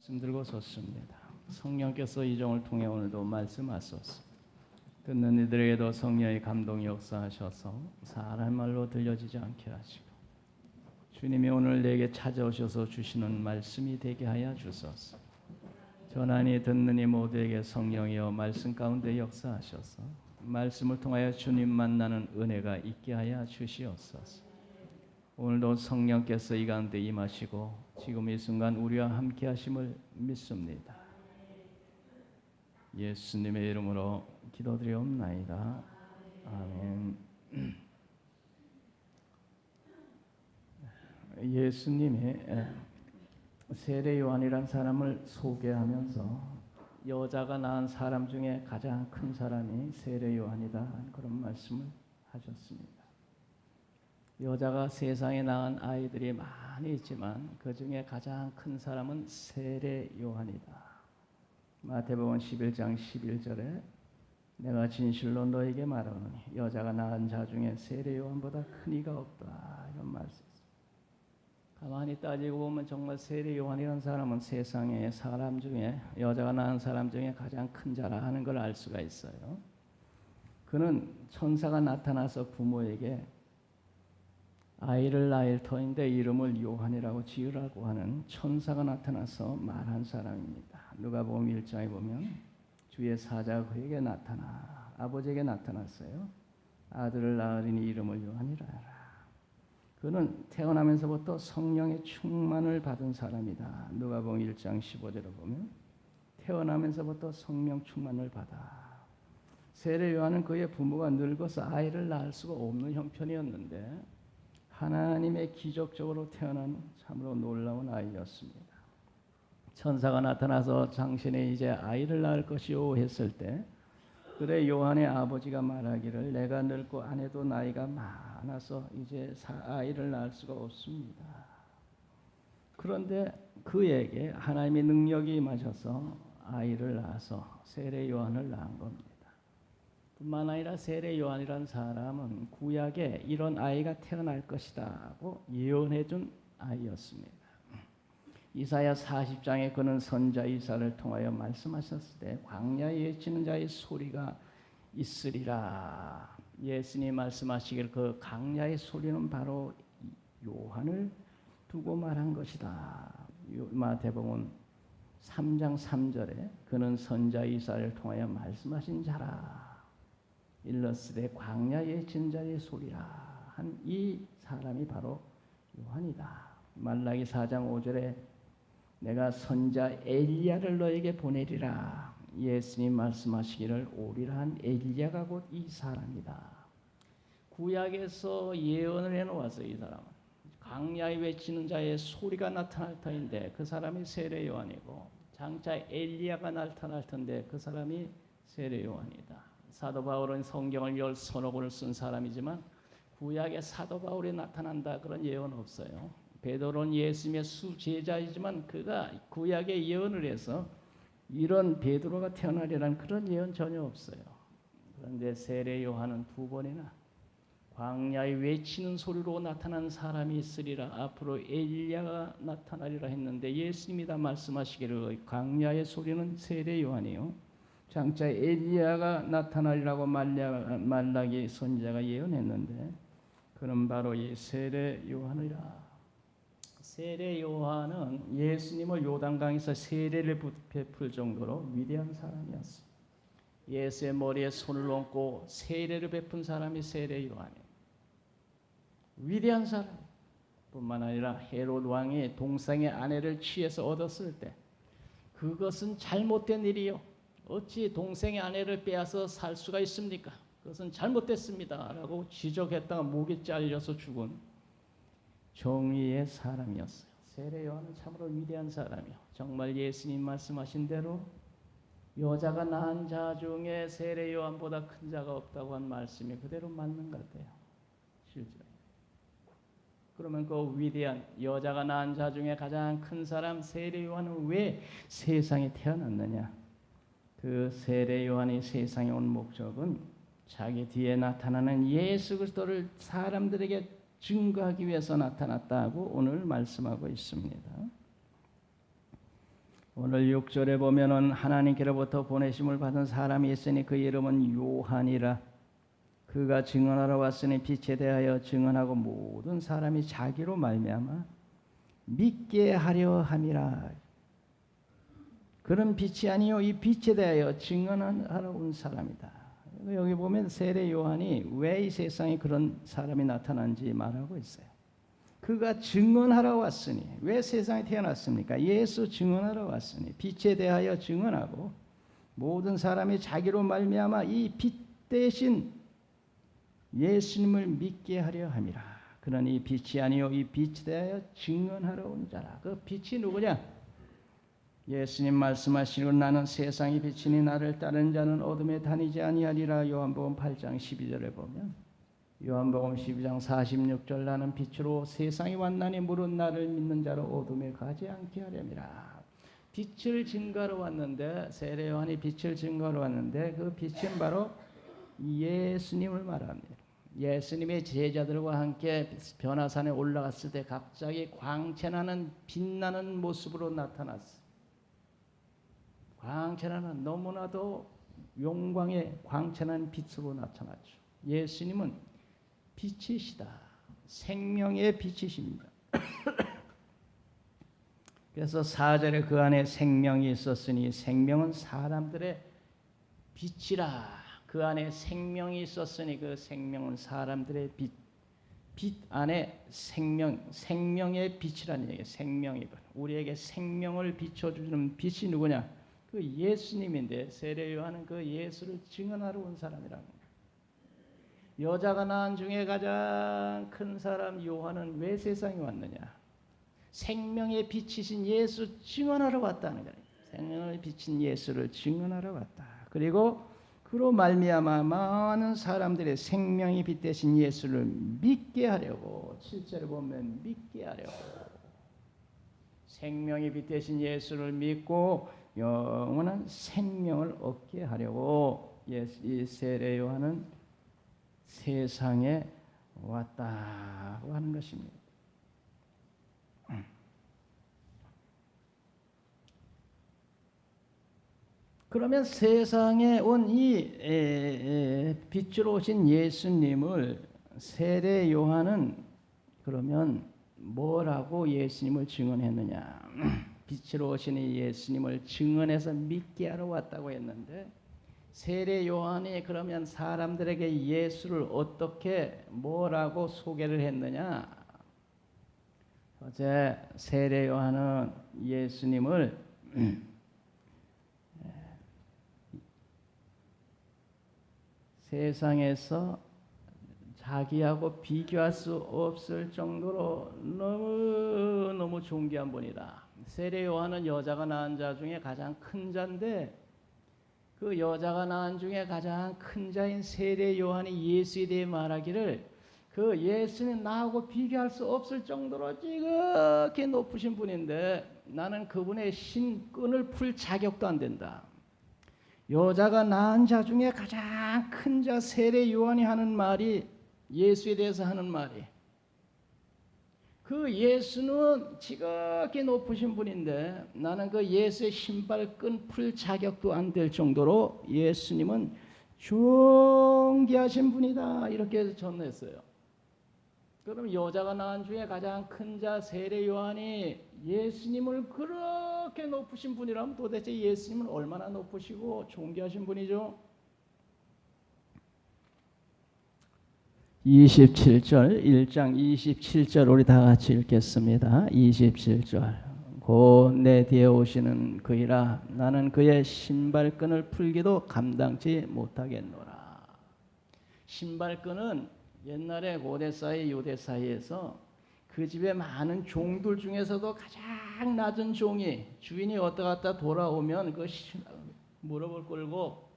말씀 들고 섰습니다. 성령께서 이종을 통해 오늘도 말씀하소서. 듣는 이들에게도 성령의 감동이 역사하셔서 사람 말로 들려지지 않게 하시고 주님이 오늘 내게 찾아오셔서 주시는 말씀이 되게 하여 주소서. 전하니 듣는 이 모두에게 성령이여 말씀 가운데 역사하셔서 말씀을 통하여 주님 만나는 은혜가 있게 하여 주시옵소서. 오늘도 성령께서 이 가운데 임하시고 지금 이 순간 우리와 함께 하심을 믿습니다. 예수님의 이름으로 기도드리옵나이다. 아멘. 예수님이 세례 요한이란 사람을 소개하면서 여자가 낳은 사람 중에 가장 큰 사람이 세례 요한이다 그런 말씀을 하셨습니다. 여자가 세상에 낳은 아이들이 많이 있지만 그 중에 가장 큰 사람은 세례 요한이다. 마태복음 11장 11절에 내가 진실로 너에게 말하노니 여자가 낳은 자 중에 세례 요한보다 큰 이가 없다 이런 말씀. 가만히 따지고 보면 정말 세례 요한이라는 사람은 세상에 사람 중에 여자가 낳은 사람 중에 가장 큰 자라 하는 걸 알 수가 있어요. 그는 천사가 나타나서 부모에게 아이를 낳을 터인데 이름을 요한이라고 지으라고 하는 천사가 나타나서 말한 사람입니다. 누가복음 1장에 보면 주의 사자가 그에게 나타나 아버지에게 나타났어요. 아들을 낳으리니 이름을 요한이라 하라. 그는 태어나면서부터 성령의 충만을 받은 사람이다. 누가복음 1장 15절을 보면 태어나면서부터 성령 충만을 받아. 세례 요한은 그의 부모가 늙어서 아이를 낳을 수가 없는 형편이었는데 하나님의 기적적으로 태어난 참으로 놀라운 아이였습니다. 천사가 나타나서 당신이 이제 아이를 낳을 것이요 했을 때 그래 요한의 아버지가 말하기를 내가 늙고 아내도 나이가 많아서 이제 아이를 낳을 수가 없습니다. 그런데 그에게 하나님의 능력이 임하셔서 아이를 낳아서 세례 요한을 낳은 겁니다. 뿐만 아니라 세례 요한이라는 사람은 구약에 이런 아이가 태어날 것이다고 예언해 준 아이였습니다. 이사야 40장에 그는 선자 이사를 통하여 말씀하셨을 때 광야에 외치는 자의 소리가 있으리라. 예수님이 말씀하시길 그 광야의 소리는 바로 요한을 두고 말한 것이다. 마태복음 3장 3절에 그는 선자 이사를 통하여 말씀하신 자라. 일러스되 광야의 진자의 소리라 한 이 사람이 바로 요한이다. 말라기 4장 5절에 내가 선자 엘리야를 너에게 보내리라. 예수님 말씀하시기를 오리라 한 엘리야가 곧 이 사람이다. 구약에서 예언을 해놓았어요. 이 사람은 광야에 외치는 자의 소리가 나타날 터인데 그 사람이 세례 요한이고 장차 엘리야가 나타날 텐데 그 사람이 세례 요한이다. 사도 바울은 성경을 10서너 권을 쓴 사람이지만 구약에 사도 바울이 나타난다 그런 예언은 없어요. 베드로는 예수님의 수제자이지만 그가 구약에 예언을 해서 이런 베드로가 태어나리라는 그런 예언 전혀 없어요. 그런데 세례 요한은 2번이나 광야에 외치는 소리로 나타난 사람이 있으리라. 앞으로 엘리야가 나타나리라 했는데 예수님이 다 말씀하시기를 광야의 소리는 세례 요한이요 장차 엘리야가 나타나리라고 말라기 선지자가 예언했는데 그는 바로 이 세례 요한이라. 세례 요한은 예수님을 요단강에서 세례를 베풀 정도로 위대한 사람이었어요. 예수의 머리에 손을 얹고 세례를 베푼 사람이 세례 요한이에요. 위대한 사람. 뿐만 아니라 헤롯 왕이 동생의 아내를 취해서 얻었을 때 그것은 잘못된 일이요. 어찌 동생의 아내를 빼앗아 살 수가 있습니까? 그것은 잘못됐습니다. 라고 지적했다가 목이 잘려서 죽은 정의의 사람이었어요. 세례 요한은 참으로 위대한 사람이요. 정말 예수님 말씀하신 대로 여자가 낳은 자 중에 세례 요한보다 큰 자가 없다고 한 말씀이 그대로 맞는 것 같아요. 실제로. 그러면 그 위대한 여자가 낳은 자 중에 가장 큰 사람 세례 요한은 왜 세상에 태어났느냐? 그 세례 요한이 세상에 온 목적은 자기 뒤에 나타나는 예수 그리스도를 사람들에게 증거하기 위해서 나타났다고 오늘 말씀하고 있습니다. 오늘 6절에 보면은 하나님께로부터 보내심을 받은 사람이 있으니 그 이름은 요한이라. 그가 증언하러 왔으니 빛에 대하여 증언하고 모든 사람이 자기로 말미암아 믿게 하려 함이라. 그런 빛이 아니요 이 빛에 대하여 증언하러 온 사람이다. 여기 보면 세례 요한이 왜 이 세상에 그런 사람이 나타난지 말하고 있어요. 그가 증언하러 왔으니, 왜 세상에 태어났습니까? 예수 증언하러 왔으니 빛에 대하여 증언하고 모든 사람이 자기로 말미암아 이 빛 대신 예수님을 믿게 하려 함이라. 그러니 빛이 아니요 이 빛에 대하여 증언하러 온 자라. 그 빛이 누구냐? 예수님 말씀하시고 나는 세상의 빛이니 나를 따르는 자는 어둠에 다니지 아니하리라. 요한복음 8장 12절에 보면, 요한복음 12장 46절 나는 빛으로 세상에 왔나니 물은 나를 믿는 자로 어둠에 가지 않게 하렵니다. 빛을 증거하러 왔는데, 세례 요한이 빛을 증거하러 왔는데 그 빛은 바로 예수님을 말합니다. 예수님의 제자들과 함께 변화산에 올라갔을 때 갑자기 광채나는 빛나는 모습으로 나타났어요. 광채나는, 너무나도 영광의 광채나는 빛으로 나타났죠. 예수님은 빛이시다. 생명의 빛이십니다. 그래서 4절에 그 안에 생명이 있었으니 생명은 사람들의 빛이라. 그 안에 생명이 있었으니 그 생명은 사람들의 빛. 빛 안에 생명의 빛이라는 얘기예요. 생명이 우리에게 생명을 비춰주는 빛이 누구냐? 그 예수님인데, 세례 요한은 그 예수를 증언하러 온 사람이라는 거예요. 여자가 낳은 중에 가장 큰 사람 요한은 왜 세상에 왔느냐? 생명의 빛이신 예수 증언하러 왔다는 거예요. 생명을 비친 예수를 증언하러 왔다. 그리고 그로 말미암아 많은 사람들의 생명이 빛 대신 예수를 믿게 하려고, 7절에 보면 믿게 하려고, 생명이 빛 대신 예수를 믿고 영원한 생명을 얻게 하려고 이 세례 요한은 세상에 왔다고 하는 것입니다. 그러면 세상에 온 이 빛으로 오신 예수님을 세례 요한은 그러면 뭐라고 예수님을 증언했느냐? 빛으로 오신 이 예수님을 증언해서 믿게 하러 왔다고 했는데, 세례 요한이 그러면 사람들에게 예수를 어떻게 뭐라고 소개를 했느냐? 어제 세례 요한은 예수님을 세상에서 자기하고 비교할 수 없을 정도로 너무 존귀한 분이다. 세례 요한은 여자가 낳은 자 중에 가장 큰 자인데, 그 여자가 낳은 중에 가장 큰 자인 세례 요한이 예수에 대해 말하기를, 그 예수는 나하고 비교할 수 없을 정도로 지극히 높으신 분인데 나는 그분의 신끈을 풀 자격도 안 된다. 여자가 낳은 자 중에 가장 큰 자 세례 요한이 하는 말이, 예수에 대해서 하는 말이, 그 예수는 지극히 높으신 분인데 나는 그 예수의 신발끈 풀 자격도 안 될 정도로 예수님은 존귀하신 분이다, 이렇게 전했어요. 그럼 여자가 낳은 중에 가장 큰 자 세례 요한이 예수님을 그렇게 높으신 분이라면 도대체 예수님은 얼마나 높으시고 존귀하신 분이죠? 27절, 1장 27절 우리 다 같이 읽겠습니다. 27절. 곧 내 뒤에 오시는 그이라 나는 그의 신발끈을 풀기도 감당치 못하겠노라. 신발끈은 옛날에 고대 사이, 유대 사이에서 그 집에 많은 종들 중에서도 가장 낮은 종이, 주인이 왔다 갔다 돌아오면 그 무릎을 꿇고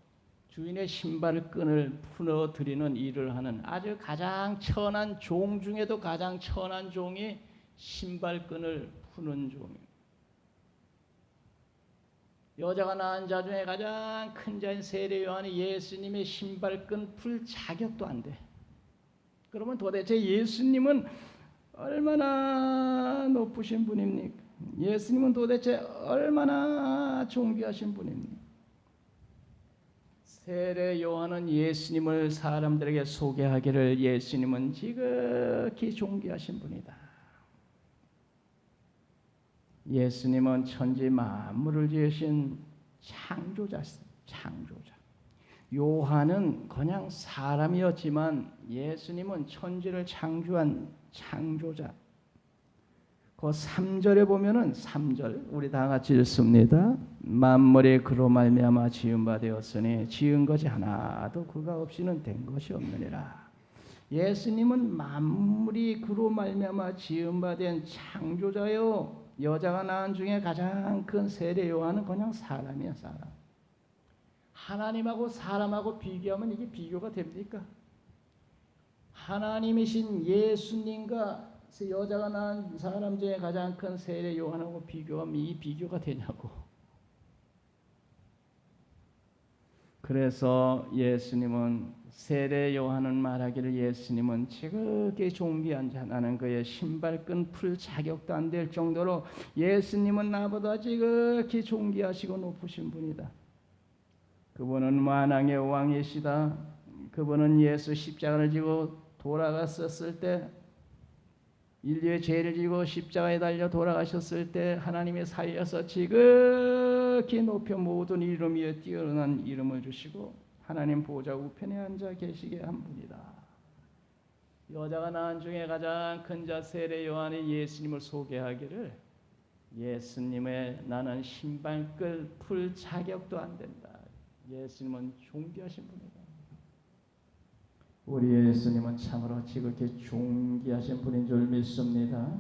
주인의 신발끈을 풀어드리는 일을 하는 아주 가장 천한 종 중에도 가장 천한 종이 신발끈을 푸는 종입니다. 여자가 낳은 자 중에 가장 큰 자인 세례 요한이 예수님의 신발끈 풀 자격도 안 돼. 그러면 도대체 예수님은 얼마나 높으신 분입니까? 예수님은 도대체 얼마나 존귀하신 분입니까? 세례 요한은 예수님을 사람들에게 소개하기를 예수님은 지극히 존귀하신 분이다. 예수님은 천지 만물을 지으신 창조자시다. 창조자. 요한은 그냥 사람이었지만 예수님은 천지를 창조한 창조자. 그 3절에 보면은 3절 우리 다 같이 읽습니다. 만물이 그로 말미암아 지은 바 되었으니 지은 것이 하나도 그가 없이는 된 것이 없느니라. 예수님은 만물이 그로 말미암아 지은 바 된 창조자요. 여자가 낳은 중에 가장 큰 세례 요한은 그냥 사람이야, 사람. 하나님하고 사람하고 비교하면 이게 비교가 됩니까? 하나님이신 예수님과 여자가 낳은 사람 중에 가장 큰 세례 요한하고 비교하면 이 비교가 되냐고. 그래서 예수님은 세례 요한은 말하기를 예수님은 지극히 존귀한 자 나는 그의 신발끈 풀 자격도 안 될 정도로 예수님은 나보다 지극히 존귀하시고 높으신 분이다. 그분은 만왕의 왕이시다. 그분은 예수 십자가를 지고 돌아갔었을 때 인류의 죄를 지고 십자가에 달려 돌아가셨을 때 하나님이 살려서 지극히 높여 모든 이름 위에 뛰어난 이름을 주시고 하나님 보좌 우편에 앉아 계시게 한 분이다. 여자가 낳은 중에 가장 큰 자 세례 요한이 예수님을 소개하기를 예수님의 나는 신발끈 풀 자격도 안 된다. 예수님은 존귀하신 분이다. 우리 예수님은 참으로 지극히 존귀하신 분인 줄 믿습니다.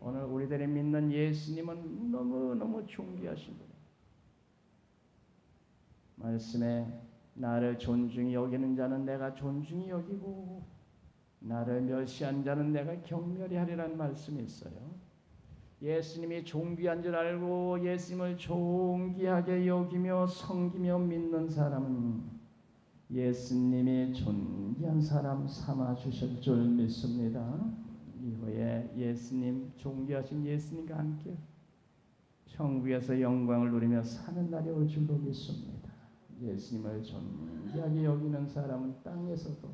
오늘 우리들이 믿는 예수님은 너무너무 존귀하신 분이에요. 말씀에 나를 존중히 여기는 자는 내가 존중히 여기고 나를 멸시한 자는 내가 경멸히 하리라는 말씀이 있어요. 예수님이 존귀한 줄 알고 예수님을 존귀하게 여기며 섬기며 믿는 사람은 예수님이 존귀한 사람 삼아 주실 줄 믿습니다. 이후에 예수님 존귀하신 예수님과 함께 천국에서 영광을 누리며 사는 날이 올 줄로 믿습니다. 예수님을 존귀하게 여기는 사람은 땅에서도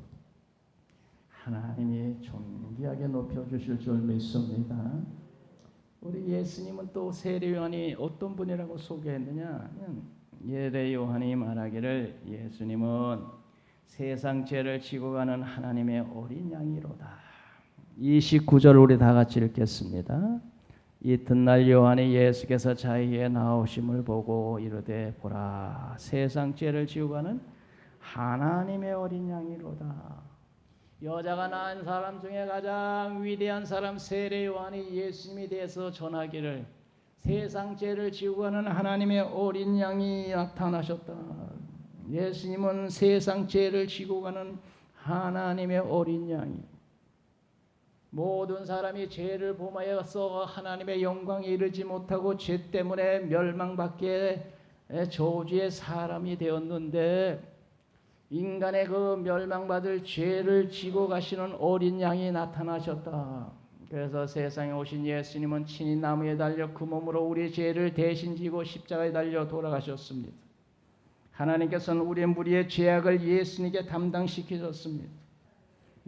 하나님이 존귀하게 높여주실 줄 믿습니다. 우리 예수님은 또 세례 요한이 어떤 분이라고 소개했느냐? 세례 요한이 말하기를 예수님은 세상 죄를 지고 가는 하나님의 어린 양이로다. 29절 우리 다 같이 읽겠습니다. 이튿날 요한이 예수께서 자기에게 나오심을 보고 이르되 보라 세상 죄를 지고 가는 하나님의 어린 양이로다. 여자가 낳은 사람 중에 가장 위대한 사람 세례 요한이 예수님에 대해서 전하기를 세상 죄를 지고 가는 하나님의 어린 양이 나타나셨다. 예수님은 세상 죄를 지고 가는 하나님의 어린 양이 모든 사람이 죄를 범하여서 하나님의 영광에 이르지 못하고 죄 때문에 멸망받게 저주의 사람이 되었는데 인간의 그 멸망받을 죄를 지고 가시는 어린 양이 나타나셨다. 그래서 세상에 오신 예수님은 친히 나무에 달려 그 몸으로 우리의 죄를 대신 지고 십자가에 달려 돌아가셨습니다. 하나님께서는 우리의 무리의 죄악을 예수님께 담당시키셨습니다.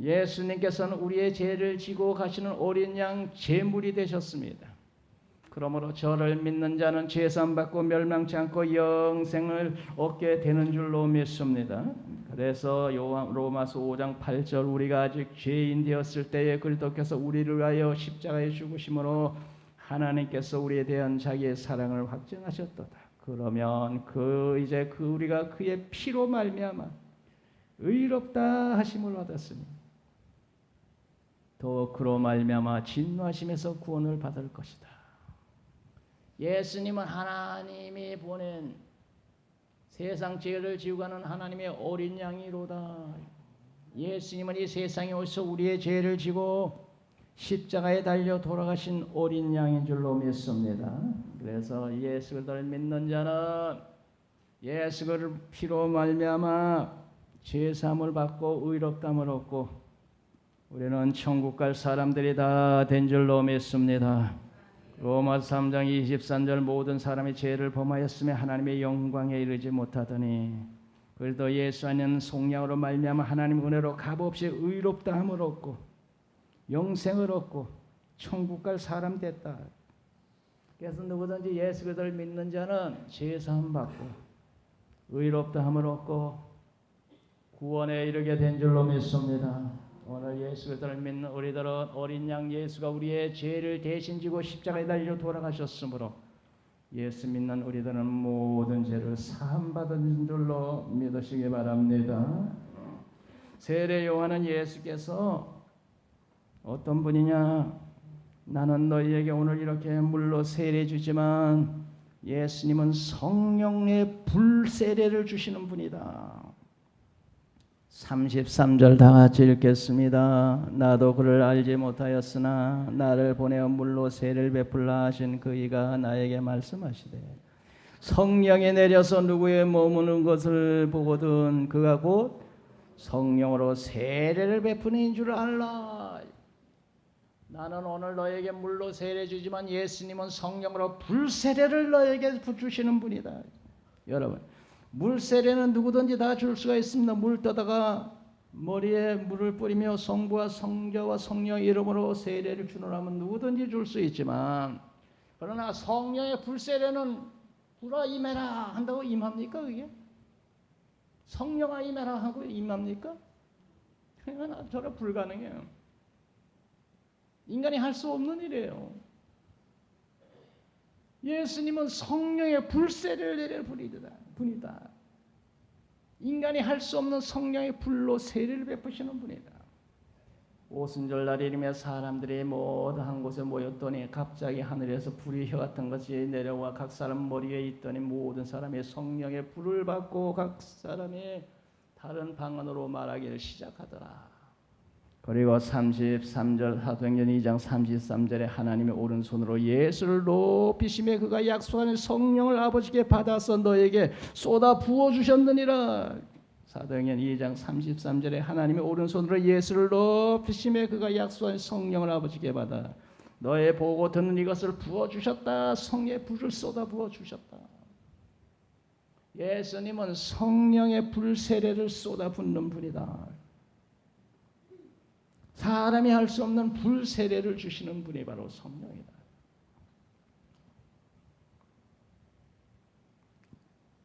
예수님께서는 우리의 죄를 지고 가시는 어린 양 제물이 되셨습니다. 그러므로 저를 믿는 자는 죄사함받고 멸망치 않고 영생을 얻게 되는 줄로 믿습니다. 그래서 로마서 5장 8절 우리가 아직 죄인 되었을 때에 그리스도께서 우리를 위하여 십자가에 죽으심으로 하나님께서 우리에 대한 자기의 사랑을 확증하셨도다. 그러면 이제 우리가 그의 피로 말미암아 의롭다 하심을 얻었으니 또 그로 말미암아 진노하심에서 구원을 받을 것이다. 예수님은 하나님이 보낸 세상 죄를 지고 가는 하나님의 어린 양이로다. 예수님은 이 세상에 오셔서 우리의 죄를 지고 십자가에 달려 돌아가신 어린 양인 줄로 믿습니다. 그래서 예수를 믿는 자는 예수 그를 피로 말미암아 죄 사함을 받고 의롭다함을 얻고 우리는 천국 갈 사람들이 다 된 줄로 믿습니다. 로마서 3장 23절 모든 사람이 죄를 범하였으며 하나님의 영광에 이르지 못하더니 그래도 예수 안에는 속량으로 말미암아 하나님 은혜로 값없이 의롭다함을 얻고 영생을 얻고 천국 갈 사람 됐다. 그래서 누구든지 예수 그리스도를 믿는 자는 죄 사함 받고 의롭다함을 얻고 구원에 이르게 된 줄로 믿습니다. 오늘 예수 그리스도를 믿는 우리들은 어린 양 예수가 우리의 죄를 대신 지고 십자가에 달려 돌아가셨으므로 예수 믿는 우리들은 모든 죄를 사함 받은 줄로 믿으시기 바랍니다. 세례 요한은 예수께서 어떤 분이냐? 나는 너희에게 오늘 이렇게 물로 세례 주지만 예수님은 성령의 불세례를 주시는 분이다. 33절 다 같이 읽겠습니다. 나도 그를 알지 못하였으나 나를 보내어 물로 세례를 베풀라 하신 그이가 나에게 말씀하시되 성령이 내려서 누구의 머무는 것을 보거든 그가 곧 성령으로 세례를 베푸는 인 줄 알라. 나는 오늘 너에게 물로 세례 주지만 예수님은 성령으로 불세례를 너에게 주시는 분이다. 여러분, 물세례는 누구든지 다 줄 수가 있습니다. 물 떠다가 머리에 물을 뿌리며 성부와 성자와 성령의 이름으로 세례를 주노라면 누구든지 줄 수 있지만, 그러나 성령의 불세례는 불아 임해라 한다고 임합니까? 그게? 성령아 임해라 하고 임합니까? 그건 저는 불가능해요. 인간이 할 수 없는 일이에요. 예수님은 성령의 불세례를 내릴 분이다. 인간이 할 수 없는 성령의 불로 세례를 베푸시는 분이다. 오순절 날이며 사람들이 모두 한 곳에 모였더니 갑자기 하늘에서 불이 혀 같은 것이 내려와 각 사람 머리에 있더니 모든 사람이 성령의 불을 받고 각 사람이 다른 방언으로 말하기를 시작하더라. 그리고 33절 사도행전 2장 33절에 하나님의 오른손으로 예수를 높이시며 그가 약속하는 성령을 아버지께 받아서 너에게 쏟아 부어주셨느니라. 사도행전 2장 33절에 하나님의 오른손으로 예수를 높이시며 그가 약속한 성령을 아버지께 받아 너의 보고 듣는 이것을 부어주셨다. 성령의 불을 쏟아 부어주셨다. 예수님은 성령의 불 세례를 쏟아 붓는 분이다. 사람이 할 수 없는 불 세례를 주시는 분이 바로 성령이다.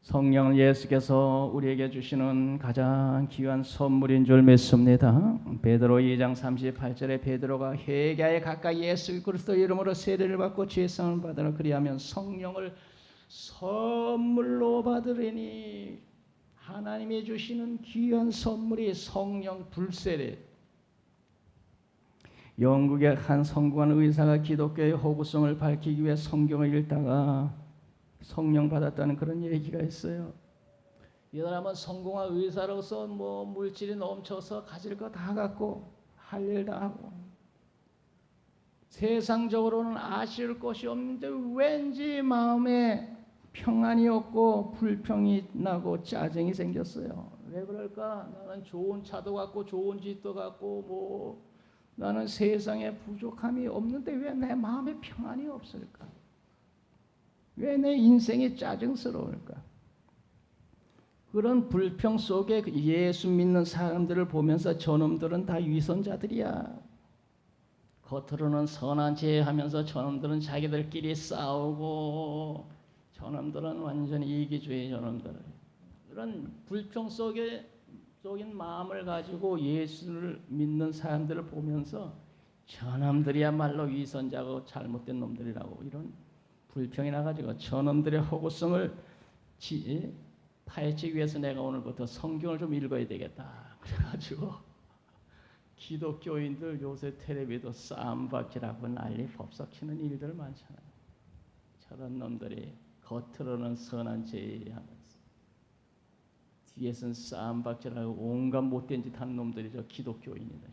성령은 예수께서 우리에게 주시는 가장 귀한 선물인 줄 믿습니다. 베드로 2장 38절에 베드로가 회개하여 가까이 예수 그리스도 이름으로 세례를 받고 죄사함을 받으라. 그리하면 성령을 선물로 받으리니, 하나님이 주시는 귀한 선물이 성령 불세례. 영국의 한 성공한 의사가 기독교의 호구성을 밝히기 위해 성경을 읽다가 성령 받았다는 그런 얘기가 있어요. 이 사람은 성공한 의사로서 물질이 넘쳐서 가질 거 다 갖고 할 일 다 하고 세상적으로는 아쉬울 것이 없는데 왠지 마음에 평안이 없고 불평이 나고 짜증이 생겼어요. 왜 그럴까? 나는 좋은 차도 갖고 좋은 집도 갖고 나는 세상에 부족함이 없는데 왜 내 마음에 평안이 없을까? 왜 내 인생이 짜증스러울까? 그런 불평 속에 예수 믿는 사람들을 보면서 저놈들은 다 위선자들이야. 겉으로는 선한 체 하면서 저놈들은 자기들끼리 싸우고 저놈들은 완전히 이기주의 저놈들. 그런 불평 속에 속인 마음을 가지고 예수를 믿는 사람들을 보면서 저놈들이야말로 위선자고 잘못된 놈들이라고 이런 불평이 나가지고 저놈들의 허구성을 파헤치기 위해서 내가 오늘부터 성경을 좀 읽어야 되겠다. 그래가지고 기독교인들 요새 텔레비도 싸움박질하고 난리 법석치는 일들 많잖아요. 저런 놈들이 겉으로는 선한 제의하면서 뒤에서는 싸움박질하고 온갖 못된 짓 하는 놈들이 저 기독교인이다.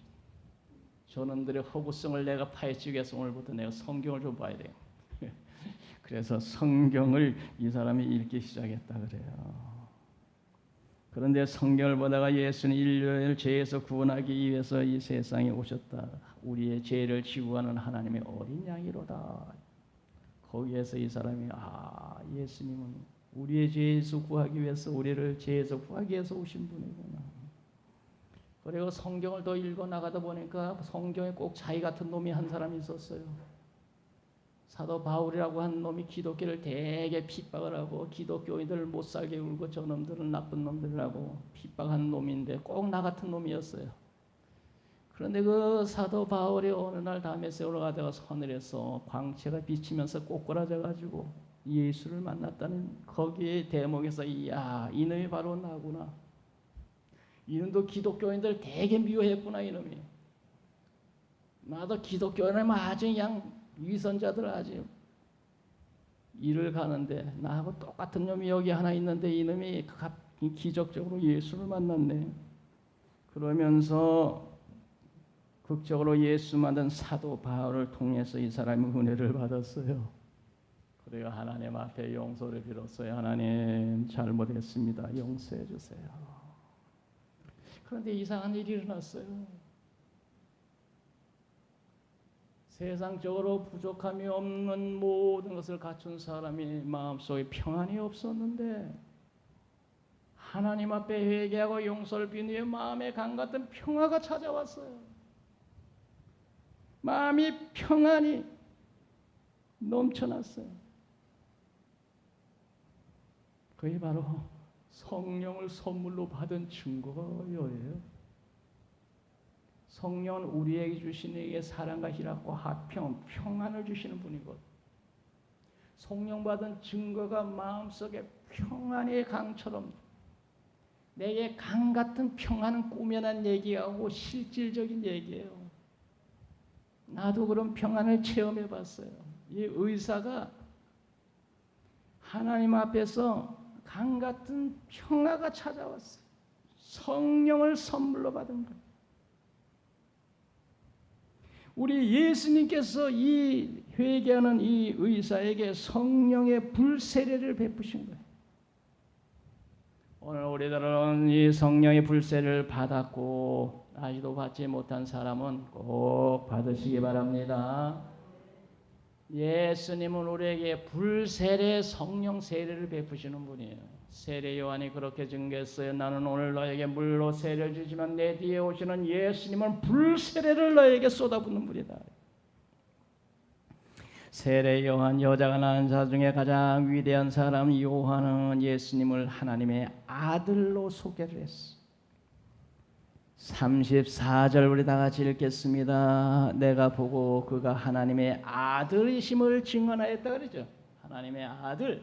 저놈들의 허구성을 내가 파헤치기 위해서 오늘부터 내가 성경을 좀 봐야 돼요. 그래서 성경을 이 사람이 읽기 시작했다 그래요. 그런데 성경을 보다가 예수는 인류를 죄에서 구원하기 위해서 이 세상에 오셨다. 우리의 죄를 지구하는 하나님의 어린 양이로다. 거기에서 이 사람이 예수님은 우리의 죄에서 구하기 위해서 우리를 죄에서 구하기 위해서 오신 분이구나. 그리고 성경을 더 읽어 나가다 보니까 성경에 꼭 자기 같은 놈이 한 사람이 있었어요. 사도 바울이라고 한 놈이 기독교를 되게 핍박을 하고 기독교인들을 못 살게 울고 저놈들은 나쁜 놈들이라고 핍박한 놈인데 꼭 나 같은 놈이었어요. 그런데 그 사도 바울이 어느 날 다메섹으로 가다가 하늘에서 광채가 비치면서 꼬꾸라져 가지고 예수를 만났다는 거기에 대목에서 이야 이놈이 바로 나구나. 이놈도 기독교인들 되게 미워했구나. 이놈이 나도 기독교인은 아주 그냥 위선자들 아주 일을 가는데 나하고 똑같은 놈이 여기 하나 있는데 이놈이 기적적으로 예수를 만났네. 그러면서 극적으로 예수 만든 사도 바울을 통해서 이 사람이 은혜를 받았어요. 그리고 하나님 앞에 용서를 빌었어요. 하나님 잘못했습니다. 용서해 주세요. 그런데 이상한 일이 일어났어요. 세상적으로 부족함이 없는 모든 것을 갖춘 사람이 마음속에 평안이 없었는데 하나님 앞에 회개하고 용서를 빈 후에 마음에 강같은 평화가 찾아왔어요. 마음이 평안이 넘쳐났어요. 그게 바로 성령을 선물로 받은 증거예요. 성령은 우리에게 주시는 이게 사랑과 희락과 화평, 평안을 주시는 분이고 성령 받은 증거가 마음속에 평안의 강처럼 내게 강 같은 평안은 꾸며난 얘기하고 실질적인 얘기예요. 나도 그런 평안을 체험해 봤어요. 이 의사가 하나님 앞에서 강 같은 평화가 찾아왔어요. 성령을 선물로 받은 거예요. 우리 예수님께서 이 회개하는 이 의사에게 성령의 불세례를 베푸신 거예요. 오늘 우리들은 이 성령의 불세례를 받았고 아직도 받지 못한 사람은 꼭 받으시기 바랍니다. 예수님은 우리에게 불세례 성령 세례를 베푸시는 분이에요. 세례 요한이 그렇게 증거했어요. 나는 오늘 너에게 물로 세례를 주지만 내 뒤에 오시는 예수님은 불세례를 너에게 쏟아붓는 분이다. 세례 요한, 여자가 낳은 자 중에 가장 위대한 사람 요한은 예수님을 하나님의 아들로 소개를 했어. 34절 우리 다 같이 읽겠습니다. 내가 보고 그가 하나님의 아들이심을 증언하였다 그러죠. 하나님의 아들.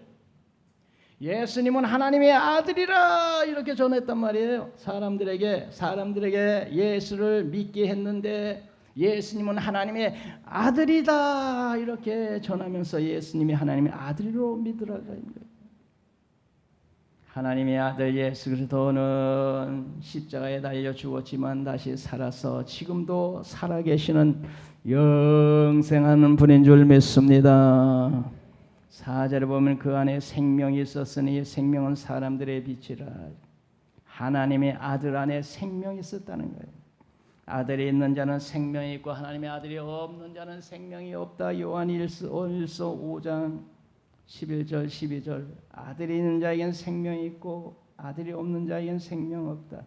예수님은 하나님의 아들이라 이렇게 전했단 말이에요. 사람들에게 예수를 믿게 했는데 예수님은 하나님의 아들이다 이렇게 전하면서 예수님이 하나님의 아들로 믿으라는 거예요. 하나님의 아들 예수 그리스도는 십자가에 달려 죽었지만 다시 살아서 지금도 살아계시는 영생하는 분인 줄 믿습니다. 4절에 보면 그 안에 생명이 있었으니 생명은 사람들의 빛이라. 하나님의 아들 안에 생명이 있었다는 거예요. 아들이 있는 자는 생명이 있고 하나님의 아들이 없는 자는 생명이 없다. 요한 1서 5장 11절 12절. 아들이 있는 자에겐 생명이 있고 아들이 없는 자에겐 생명 없다.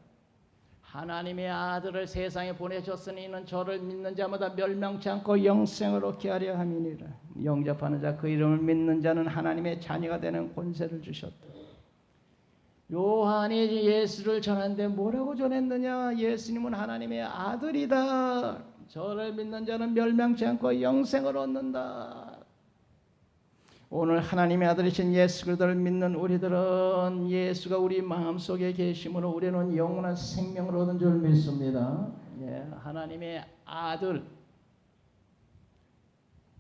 하나님의 아들을 세상에 보내셨으니 이는 저를 믿는 자마다 멸망치 않고 영생을 얻게 하려 함이니라. 영접하는 자 그 이름을 믿는 자는 하나님의 자녀가 되는 권세를 주셨다. 요한이 예수를 전하는데 뭐라고 전했느냐? 예수님은 하나님의 아들이다. 저를 믿는 자는 멸망치 않고 영생을 얻는다. 오늘 하나님의 아들이신 예수 그리스도를 믿는 우리들은 예수가 우리 마음속에 계심으로 우리는 영원한 생명을 얻은 줄 믿습니다. 하나님의 아들,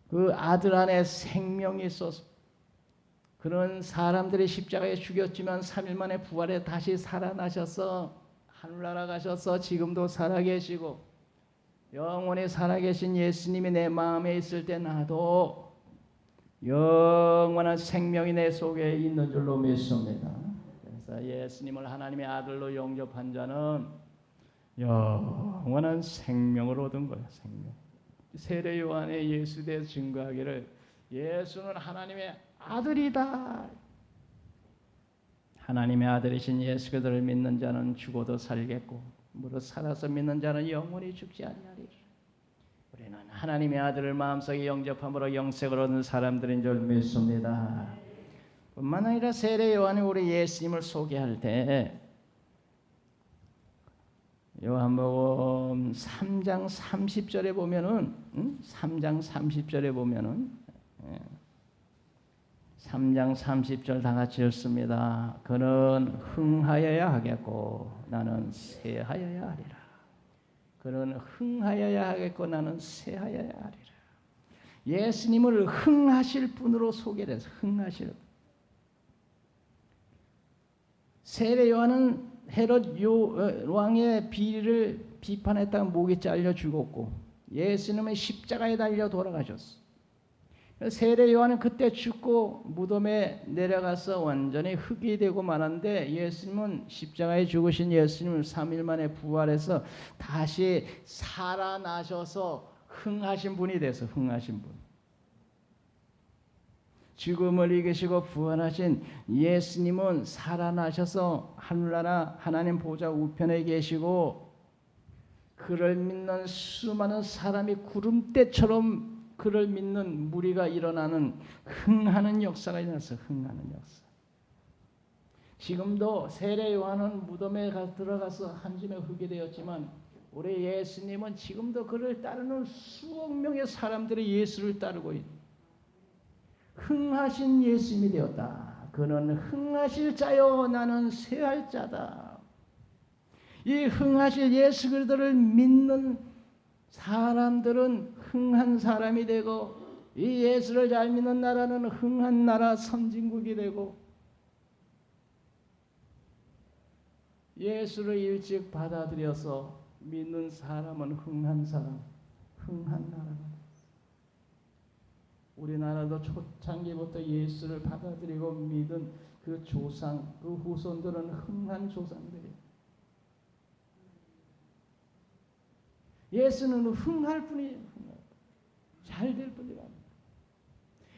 그 아들 안에 생명이 있어서 그런 사람들이 십자가에 죽였지만 3일 만에 부활해 다시 살아나셔서 하늘나라 가셔서 지금도 살아계시고 영원히 살아계신 예수님이 내 마음에 있을 때 나도 영원한 생명이 내 속에 있는 줄로 믿습니다. 그래서 예수님을 하나님의 아들로 영접한 자는 영원한 생명을 얻은 거예요. 생명. 세례 요한의 예수에 대해서 증거하기를 예수는 하나님의 아들이다. 하나님의 아들이신 예수 그리스도를 믿는 자는 죽어도 살겠고 무릇 살아서 믿는 자는 영원히 죽지 아니하리라. 우리는 하나님의 아들을 마음속에 영접함으로 영생을 얻는 사람들인 줄 믿습니다. 뿐만 아니라 세례 요한이 우리 예수님을 소개할 때 요한복음 3장 30절에 보면은 3장 30절에 보면은 3장 30절 다 같이 읽습니다. 그는 흥하여야 하겠고 나는 쇠하여야 하리라. 그는 흥하여야 하겠고 나는 쇠하여야 하리라. 예수님을 흥하실 분으로 소개해서 흥하실. 세례 요한은 헤롯 왕의 비리를 비판했다가 목이 잘려 죽었고 예수님은 십자가에 달려 돌아가셨어. 세례 요한은 그때 죽고 무덤에 내려가서 완전히 흙이 되고 말았는데 예수님은 십자가에 죽으신 예수님을 3일 만에 부활해서 다시 살아나셔서 흥하신 분이 돼서 흥하신 분. 죽음을 이기시고 부활하신 예수님은 살아나셔서 하늘나라 하나님 보좌 우편에 계시고 그를 믿는 수많은 사람이 구름대처럼 그를 믿는 무리가 일어나는 흥하는 역사가 일어나서 흥하는 역사. 지금도 세례 요한은 무덤에 들어가서 한 줌의 흙이 되었지만 우리 예수님은 지금도 그를 따르는 수억 명의 사람들이 예수를 따르고 있다. 흥하신 예수님이 되었다. 그는 흥하실 자요 나는 쇠할 자다. 이 흥하실 예수 그리스도를 믿는 사람들은 흥한 사람이 되고 이 예수를 잘 믿는 나라는 흥한 나라 선진국이 되고 예수를 일찍 받아들여서 믿는 사람은 흥한 사람, 흥한 나라가 우리나라도 초창기부터 예수를 받아들이고 믿은 그 조상, 그 후손들은 흥한 조상들이에요. 예수는 흥할 뿐이에요. 잘될 뿐이라.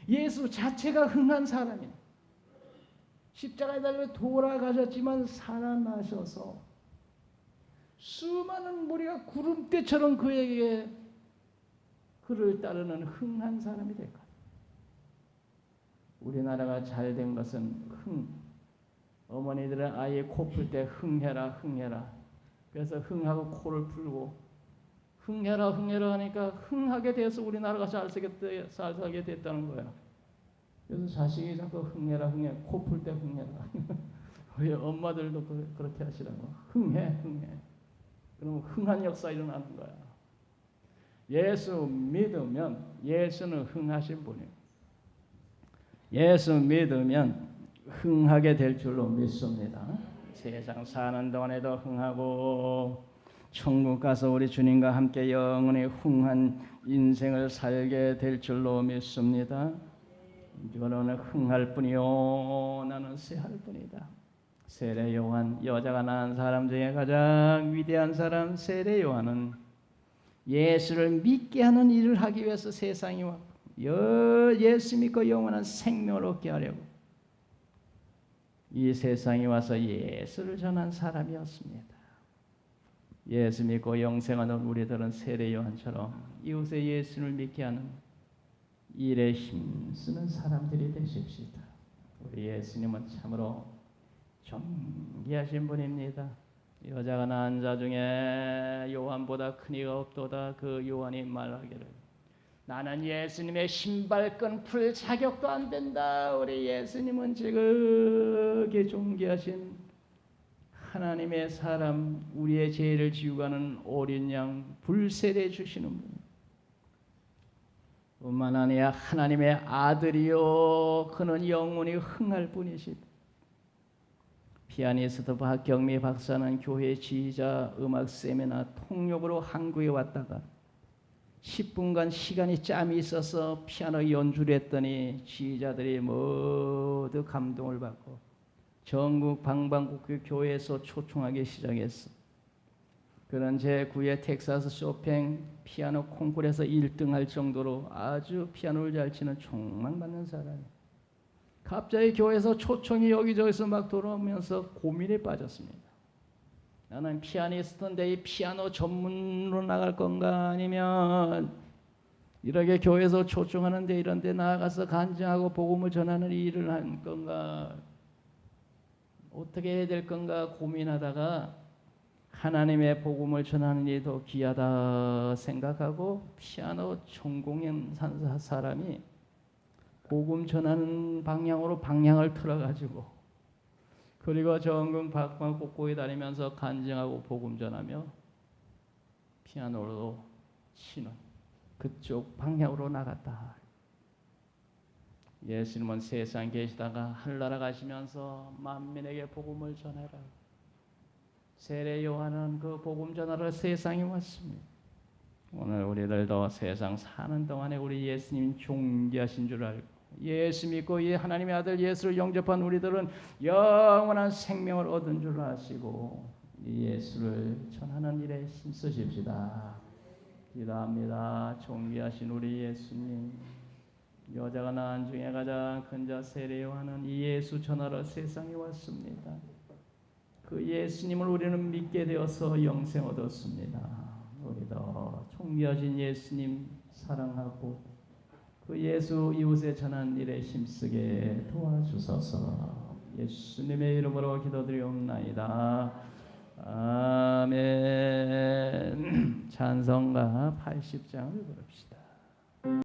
예수 자체가 흥한 사람이에요. 십자가에 달려 돌아가셨지만 살아나셔서 수많은 무리가 구름대처럼 그에게 그를 따르는 흥한 사람이 될 거예요. 우리나라가 잘된 것은 어머니들은 아이 코 풀 때 흥해라 흥해라. 그래서 흥하고 코를 풀고 흥해라 흥해라 하니까 흥하게 돼서 우리나라가 잘 살게 됐다는 거야. 그래서 자식이 자꾸 흥해라 흥해 코 풀 때 흥해라. 우리 엄마들도 그렇게 하시라고. 흥해. 그러면 흥한 역사 일어나는 거야. 예수 믿으면 예수는 흥하신 분이에요. 예수 믿으면 흥하게 될 줄로 믿습니다. 세상 사는 동안에도 흥하고 천국 가서 우리 주님과 함께 영원히 흥한 인생을 살게 될 줄로 믿습니다. 너는 흥할 뿐이요 나는 쇠할 뿐이다. 세례 요한, 여자가 낳은 사람 중에 가장 위대한 사람 세례 요한은 예수를 믿게 하는 일을 하기 위해서 세상에 왔고 예수 믿고 영원한 생명을 얻게 하려고 이 세상에 와서 예수를 전한 사람이었습니다. 예수 믿고 영생하는 우리들은 세례 요한처럼 이웃의 예수를 믿게 하는 일에 힘쓰는 사람들이 되십시다. 우리 예수님은 참으로 존귀하신 분입니다. 여자가 낳은 자 중에 요한보다 큰 이가 없도다. 그 요한이 말하기를 나는 예수님의 신발끈 풀 자격도 안 된다. 우리 예수님은 지극히 존귀하신 하나님의 사람, 우리의 죄를 지우고 가는 어린 양 불세례 주시는 분. 뿐만 아니라 하나님의 아들이요 그는 영원히 흥할 분이시다. 피아니스트 박경미 박사는 교회 지휘자 음악 세미나 통역으로 한국에 왔다가 10분간 시간이 짬이 있어서 피아노 연주를 했더니 지휘자들이 모두 감동을 받고 전국 방방곡곡 교회에서 초청하기 시작했어. 그런 제9의 텍사스 쇼팽 피아노 콩쿠르에서 1등할 정도로 아주 피아노를 잘 치는 촉망받는 사람이 갑자기 교회에서 초청이 여기저기서 막 돌아오면서 고민에 빠졌습니다. 나는 피아니스트인데 이 피아노 전문으로 나갈 건가 아니면 이렇게 교회에서 초청하는데 이런 데 나가서 간증하고 복음을 전하는 일을 할 건가 어떻게 해야 될 건가 고민하다가 하나님의 복음을 전하는 일이 더 귀하다 생각하고 피아노 전공한 사람이 복음 전하는 방향으로 방향을 틀어가지고 그리고 전국 방방 곳곳에 다니면서 간증하고 복음 전하며 피아노로 치는 그쪽 방향으로 나갔다. 예수님은 세상에 계시다가 하늘나라 가시면서 만민에게 복음을 전해라. 세례 요한은 그 복음 전하러 세상에 왔습니다. 오늘 우리들도 세상 사는 동안에 우리 예수님 존귀하신 줄 알고 예수 믿고 이 하나님의 아들 예수를 영접한 우리들은 영원한 생명을 얻은 줄 아시고 이 예수를 전하는 일에 힘쓰십시다. 기도합니다. 존귀하신 우리 예수님, 여자가 낳은 중에 가장 큰 자 세례 요한은 이 예수 전하러 세상에 왔습니다. 그 예수님을 우리는 믿게 되어서 영생 얻었습니다. 우리도 존귀하신 예수님 사랑하고 그 예수 이웃에 전한 일에 힘쓰게 도와주소서. 예수님의 이름으로 기도드리옵나이다. 아멘. 찬송가 80장을 부릅시다.